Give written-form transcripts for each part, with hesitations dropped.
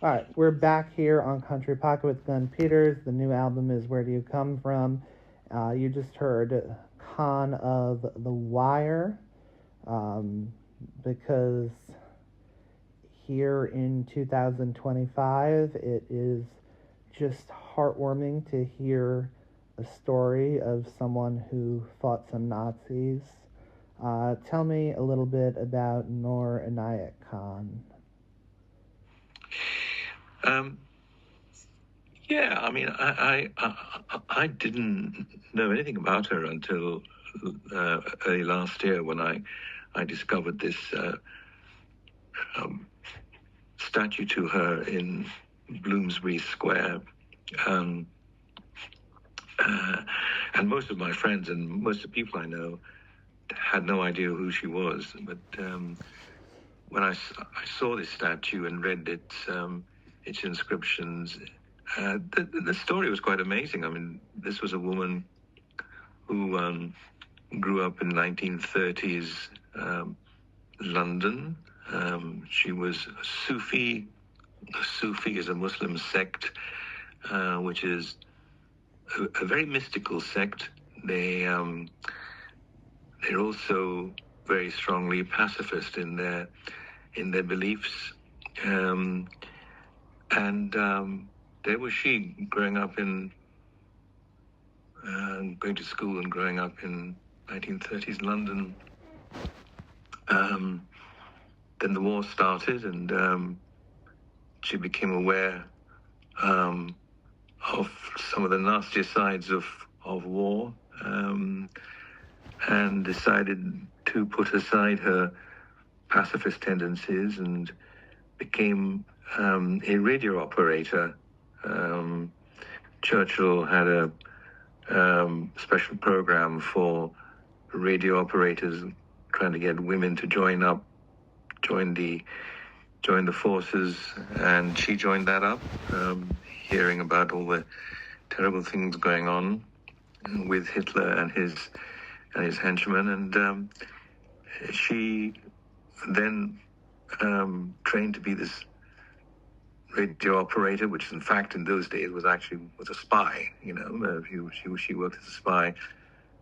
All right, we're back here on Country Pocket with Glen Peters. The new album is Where Do You Come From? You just heard Con of the Wire, um, because here in 2025 it is just heartwarming to hear a story of someone who fought some Nazis. Tell me a little bit about Noor Inayat Khan. Um, yeah, I mean, I didn't know anything about her until early last year when I discovered this statue to her in Bloomsbury Square. Um, and most of my friends and most of the people I know had no idea who she was. But when I saw this statue and read its inscriptions, the story was quite amazing. I mean, this was a woman who grew up in 1930s London. She was a Sufi. A Sufi is a Muslim sect, which is a very mystical sect. They're also very strongly pacifist in their beliefs. And there was she growing up in, going to school and growing up in 1930s London. Then the war started, and she became aware of some of the nastier sides of war, and decided to put aside her pacifist tendencies and became a radio operator. Churchill had a special program for radio operators, trying to get women to join the forces, and she joined that up, hearing about all the terrible things going on with Hitler and his henchmen, and she then trained to be this radio operator, which in fact in those days was a spy. She worked as a spy,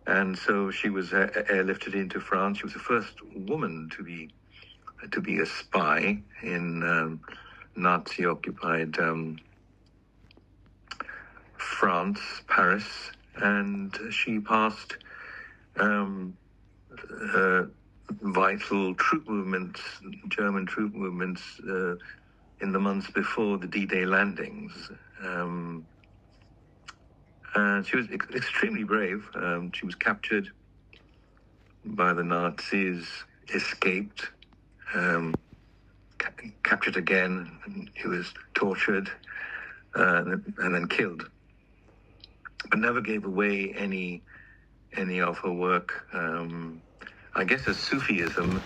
and so she was airlifted into France. She was the first woman to be a spy in Nazi-occupied France, Paris, and she passed vital troop movements, German troop movements, in the months before the D-Day landings. And she was extremely brave. She was captured by the Nazis, escaped, captured again, and he was tortured, and then killed. But never gave away any of her work. I guess her Sufism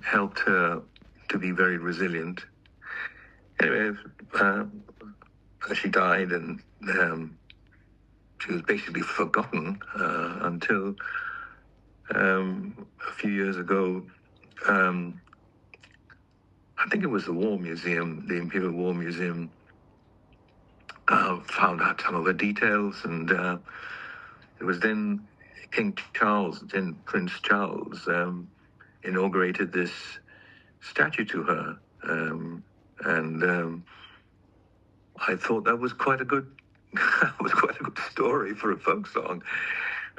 helped her to be very resilient. Anyway, she died, and she was basically forgotten until a few years ago. I think it was the War Museum, the Imperial War Museum, found out some of the details, and it was then King Charles, then Prince Charles, inaugurated this statue to her, and I thought that was quite a good story for a folk song,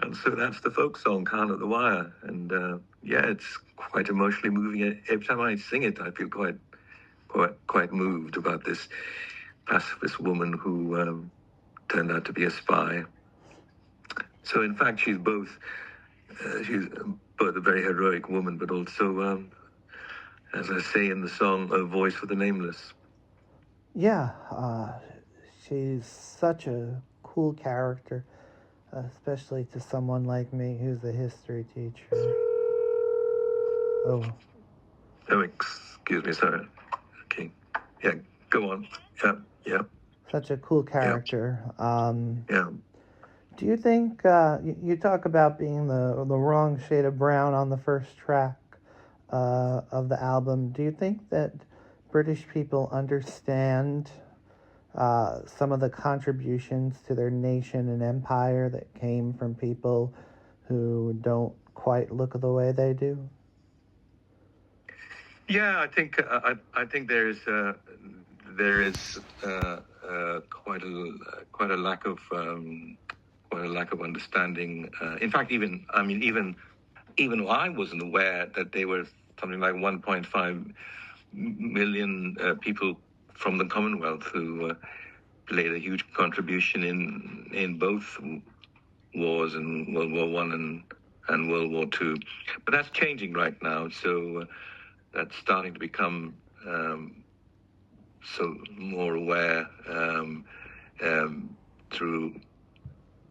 and so that's the folk song "Khan of the Wire," and it's quite emotionally moving. Every time I sing it, I feel quite moved about this pacifist woman who turned out to be a spy. So in fact, she's both a very heroic woman, but also, as I say in the song, a voice for the nameless. Yeah, she's such a cool character, especially to someone like me who's a history teacher. Oh, excuse me, sorry. Okay, yeah, go on. Yeah. Such a cool character. Yeah. Do you think you talk about being the wrong shade of brown on the first track of the album? Do you think that British people understand some of the contributions to their nation and empire that came from people who don't quite look the way they do? Yeah, I think there is quite a lack of understanding. In fact, even I wasn't aware that there were something like 1.5 million people from the Commonwealth who played a huge contribution in both wars, in World War One and World War Two. But that's changing right now. So that's starting to become so more aware through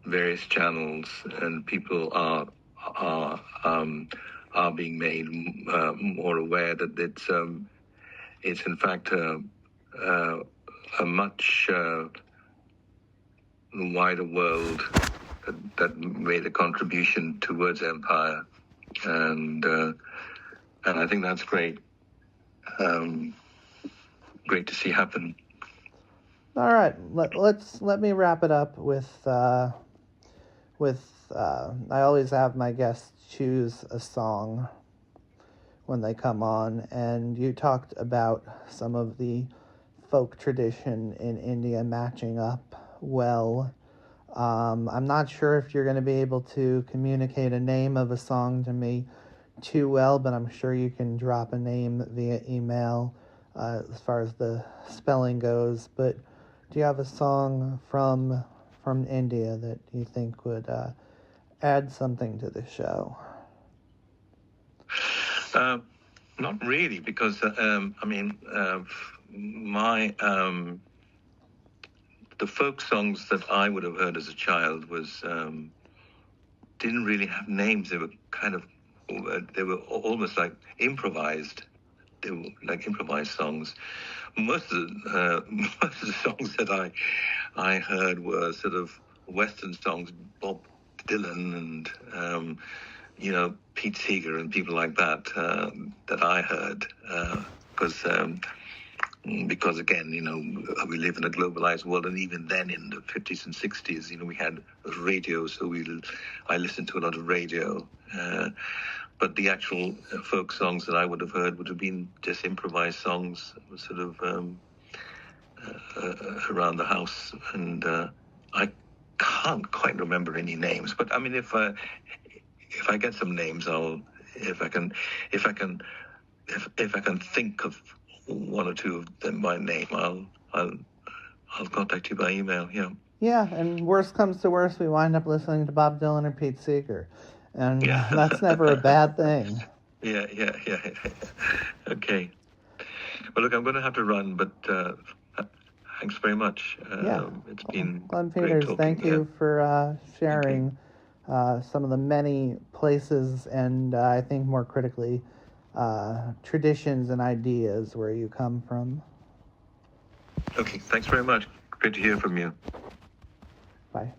various channels, and people are being made more aware that it's in fact a much wider world that made a contribution towards empire, and I think that's great. Great to see happen. All right, let me wrap it up with I always have my guests choose a song when they come on, and you talked about some of the folk tradition in India matching up well. I'm not sure if you're going to be able to communicate a name of a song to me too well, but I'm sure you can drop a name via email as far as the spelling goes. But do you have a song from India that you think would add something to the show? Not really, because the folk songs that I would have heard as a child didn't really have names. They were almost like improvised. They were like improvised songs. Most of the songs that I heard were sort of Western songs, Bob Dylan and Pete Seeger and people like that that I heard because again, we live in a globalized world, and even then in the 50s and 60s, we had radio, so I listened to a lot of radio. But the actual folk songs that I would have heard would have been just improvised songs, sort of around the house, and I can't quite remember any names. But I mean, if I get some names, if I can think of one or two of them by name, I'll contact you by email. Yeah. Yeah, and worst comes to worst, we wind up listening to Bob Dylan or Pete Seeger. And that's never a bad thing. Yeah. Okay. Well, look, I'm going to have to run, but thanks very much. It's been Glen Peters, thank you for sharing some of the many places and I think more critically, traditions and ideas where you come from. Okay, thanks very much. Great to hear from you. Bye.